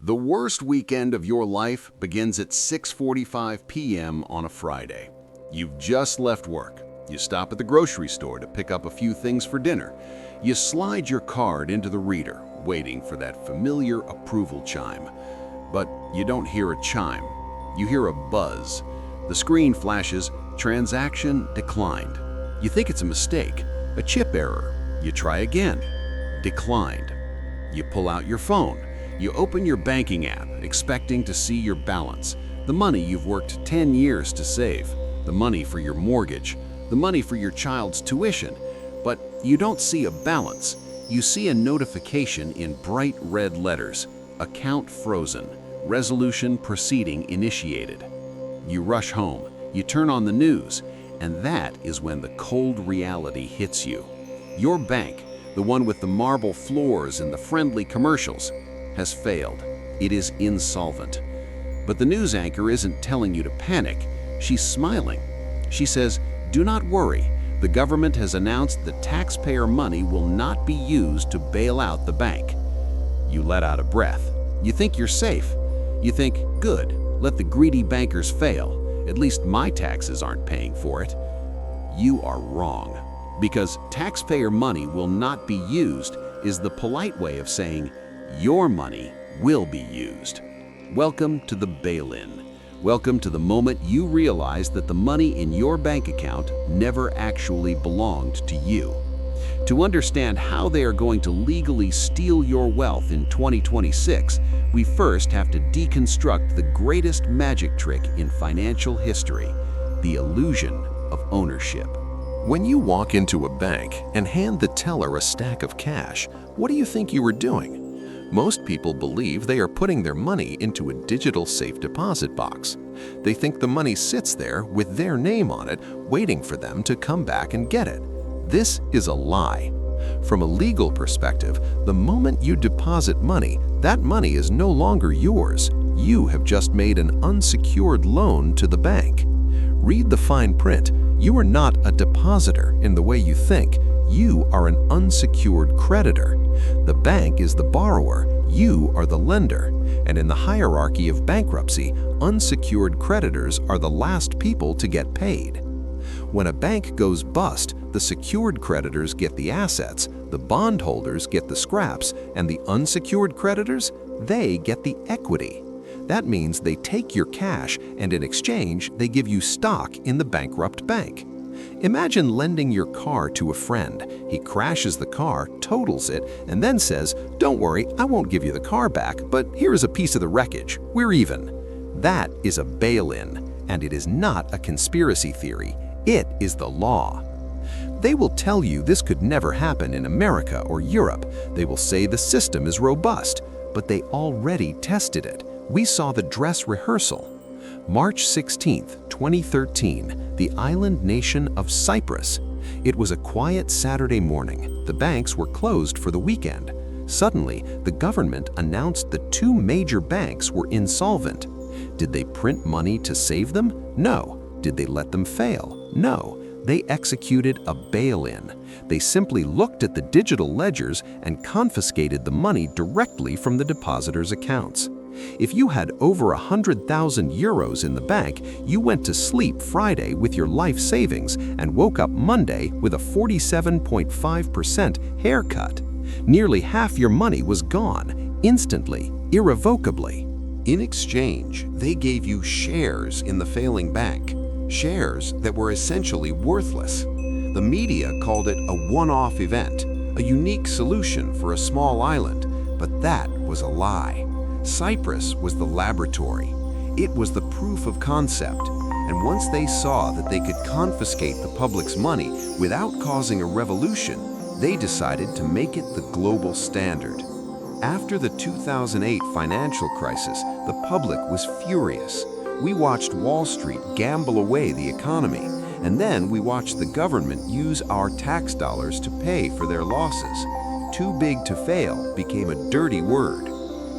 The worst weekend of your life begins at 6:45 p.m. on a Friday. You've just left work. You stop at the grocery store to pick up a few things for dinner. You slide your card into the reader, waiting for that familiar approval chime. But you don't hear a chime. You hear a buzz. The screen flashes, "Transaction declined." You think it's a mistake, a chip error. You try again. Declined. You pull out your phone. You open your banking app, expecting to see your balance, the money you've worked 10 years to save, the money for your mortgage, the money for your child's tuition. But you don't see a balance. You see a notification in bright red letters, "Account frozen, resolution proceeding initiated." You rush home, you turn on the news, and that is when the cold reality hits you. Your bank, the one with the marble floors and the friendly commercials, has failed. It is insolvent. But the news anchor isn't telling you to panic. She's smiling. She says, "Do not worry. The government has announced that taxpayer money will not be used to bail out the bank." You let out a breath. You think you're safe. You think, "Good, let the greedy bankers fail. At least my taxes aren't paying for it." You are wrong. Because taxpayer money will not be used is the polite way of saying your money will be used. Welcome to the bail-in. Welcome to the moment you realize that the money in your bank account never actually belonged to you. To understand how they are going to legally steal your wealth in 2026, we first have to deconstruct the greatest magic trick in financial history, the illusion of ownership. When you walk into a bank and hand the teller a stack of cash, what do you think you are doing? Most people believe they are putting their money into a digital safe deposit box. They think the money sits there with their name on it, waiting for them to come back and get it. This is a lie. From a legal perspective, the moment you deposit money, that money is no longer yours. You have just made an unsecured loan to the bank. Read the fine print. You are not a depositor in the way you think. You are an unsecured creditor. The bank is the borrower, you are the lender. And in the hierarchy of bankruptcy, unsecured creditors are the last people to get paid. When a bank goes bust, the secured creditors get the assets, the bondholders get the scraps, and the unsecured creditors, they get the equity. That means they take your cash and in exchange, they give you stock in the bankrupt bank. Imagine lending your car to a friend. He crashes the car, totals it, and then says, "Don't worry, I won't give you the car back, but here is a piece of the wreckage. We're even." That is a bail-in, and it is not a conspiracy theory. It is the law. They will tell you this could never happen in America or Europe. They will say the system is robust, but they already tested it. We saw the dress rehearsal. March 16, 2013, the island nation of Cyprus. It was a quiet Saturday morning. The banks were closed for the weekend. Suddenly, the government announced the two major banks were insolvent. Did they print money to save them? No. Did they let them fail? No. They executed a bail-in. They simply looked at the digital ledgers and confiscated the money directly from the depositors' accounts. If you had over 100,000 euros in the bank, you went to sleep Friday with your life savings and woke up Monday with a 47.5% haircut. Nearly half your money was gone, instantly, irrevocably. In exchange, they gave you shares in the failing bank, shares that were essentially worthless. The media called it a one-off event, a unique solution for a small island, but that was a lie. Cyprus was the laboratory. It was the proof of concept. And once they saw that they could confiscate the public's money without causing a revolution, they decided to make it the global standard. After the 2008 financial crisis, the public was furious. We watched Wall Street gamble away the economy, and then we watched the government use our tax dollars to pay for their losses. Too big to fail became a dirty word.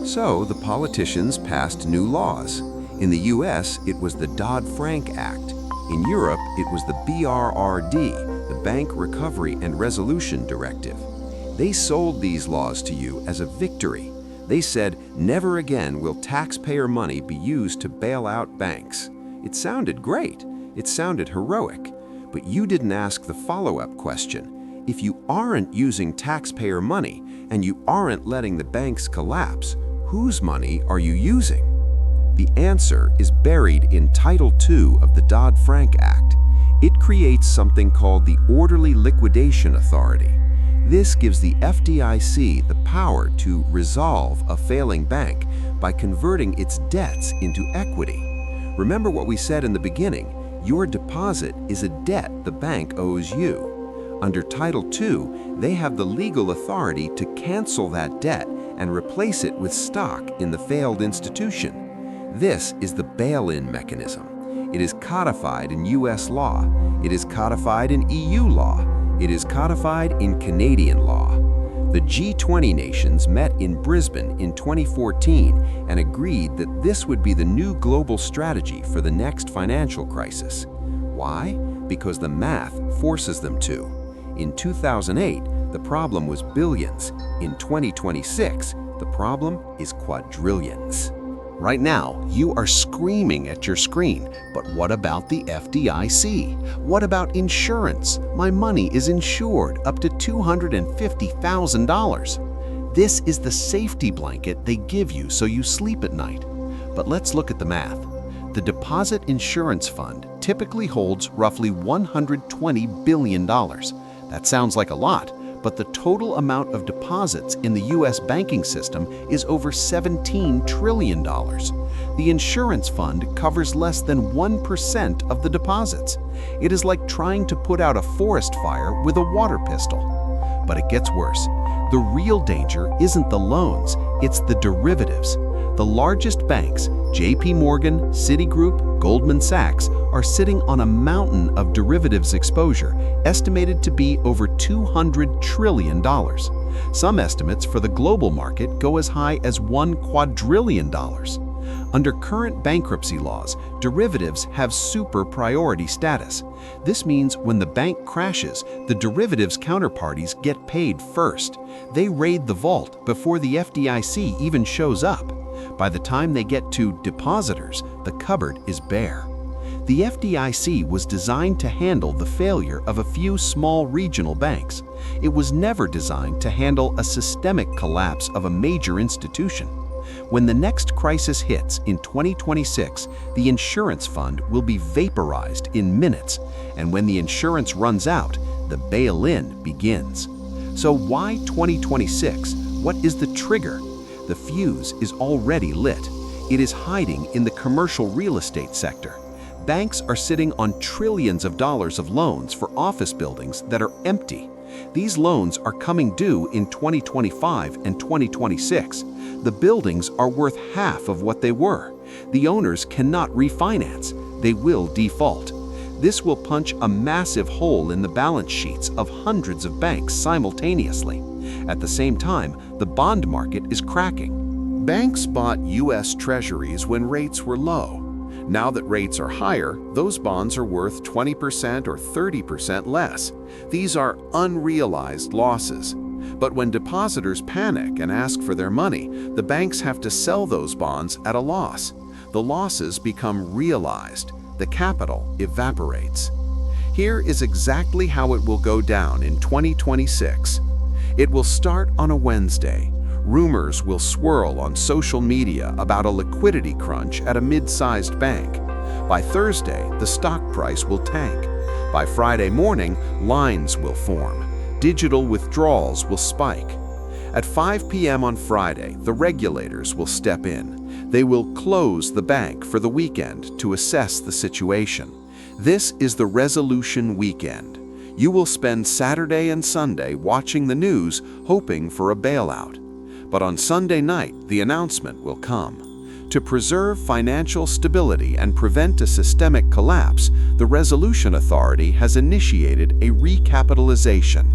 So the politicians passed new laws. In the US, it was the Dodd-Frank Act. In Europe, it was the BRRD, the Bank Recovery and Resolution Directive. They sold these laws to you as a victory. They said, never again will taxpayer money be used to bail out banks. It sounded great. It sounded heroic. But you didn't ask the follow-up question. If you aren't using taxpayer money and you aren't letting the banks collapse, whose money are you using? The answer is buried in Title II of the Dodd-Frank Act. It creates something called the Orderly Liquidation Authority. This gives the FDIC the power to resolve a failing bank by converting its debts into equity. Remember what we said in the beginning, your deposit is a debt the bank owes you. Under Title II, they have the legal authority to cancel that debt and replace it with stock in the failed institution. This is the bail-in mechanism. It is codified in US law. It is codified in EU law. It is codified in Canadian law. The G20 nations met in Brisbane in 2014 and agreed that this would be the new global strategy for the next financial crisis. Why? Because the math forces them to. In 2008, the problem was billions. In 2026, the problem is quadrillions. Right now, you are screaming at your screen, but what about the FDIC? What about insurance? My money is insured up to $250,000. This is the safety blanket they give you so you sleep at night. But let's look at the math. The Deposit Insurance Fund typically holds roughly $120 billion. That sounds like a lot, but the total amount of deposits in the U.S. banking system is over $17 trillion. The insurance fund covers less than 1% of the deposits. It is like trying to put out a forest fire with a water pistol. But it gets worse. The real danger isn't the loans, it's the derivatives. The largest banks, JP Morgan, Citigroup, Goldman Sachs, are sitting on a mountain of derivatives exposure, estimated to be over $200 trillion. Some estimates for the global market go as high as $1 quadrillion. Under current bankruptcy laws, derivatives have super priority status. This means when the bank crashes, the derivatives counterparties get paid first. They raid the vault before the FDIC even shows up. By the time they get to depositors, the cupboard is bare. The FDIC was designed to handle the failure of a few small regional banks. It was never designed to handle a systemic collapse of a major institution. When the next crisis hits in 2026, the insurance fund will be vaporized in minutes, and when the insurance runs out, the bail-in begins. So why 2026? What is the trigger? The fuse is already lit. It is hiding in the commercial real estate sector. Banks are sitting on trillions of dollars of loans for office buildings that are empty. These loans are coming due in 2025 and 2026. The buildings are worth half of what they were. The owners cannot refinance. They will default. This will punch a massive hole in the balance sheets of hundreds of banks simultaneously. At the same time, the bond market is cracking. Banks bought U.S. Treasuries when rates were low. Now that rates are higher, those bonds are worth 20% or 30% less. These are unrealized losses. But when depositors panic and ask for their money, the banks have to sell those bonds at a loss. The losses become realized. The capital evaporates. Here is exactly how it will go down in 2026. It will start on a Wednesday. Rumors will swirl on social media about a liquidity crunch at a mid-sized bank. By Thursday, the stock price will tank. By Friday morning, lines will form. Digital withdrawals will spike. At 5 p.m. on Friday, the regulators will step in. They will close the bank for the weekend to assess the situation. This is the resolution weekend. You will spend Saturday and Sunday watching the news, hoping for a bailout. But on Sunday night, the announcement will come. To preserve financial stability and prevent a systemic collapse, the Resolution Authority has initiated a recapitalization.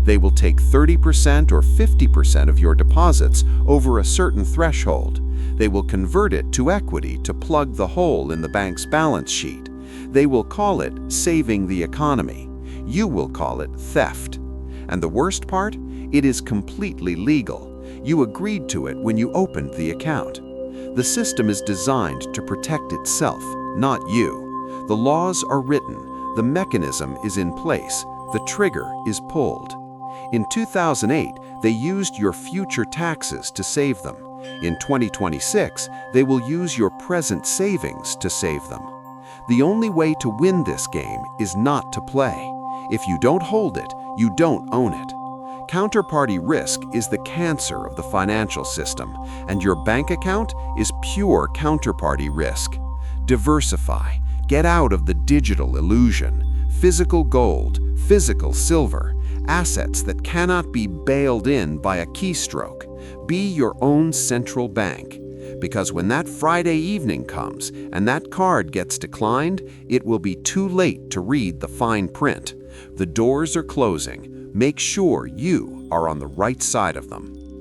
They will take 30% or 50% of your deposits over a certain threshold. They will convert it to equity to plug the hole in the bank's balance sheet. They will call it saving the economy. You will call it theft. And the worst part? It is completely legal. You agreed to it when you opened the account. The system is designed to protect itself, not you. The laws are written, the mechanism is in place, the trigger is pulled. In 2008, they used your future taxes to save them. In 2026, they will use your present savings to save them. The only way to win this game is not to play. If you don't hold it, you don't own it. Counterparty risk is the cancer of the financial system, and your bank account is pure counterparty risk. Diversify. Get out of the digital illusion. Physical gold, physical silver, assets that cannot be bailed in by a keystroke. Be your own central bank. Because when that Friday evening comes and that card gets declined, it will be too late to read the fine print. The doors are closing. Make sure you are on the right side of them.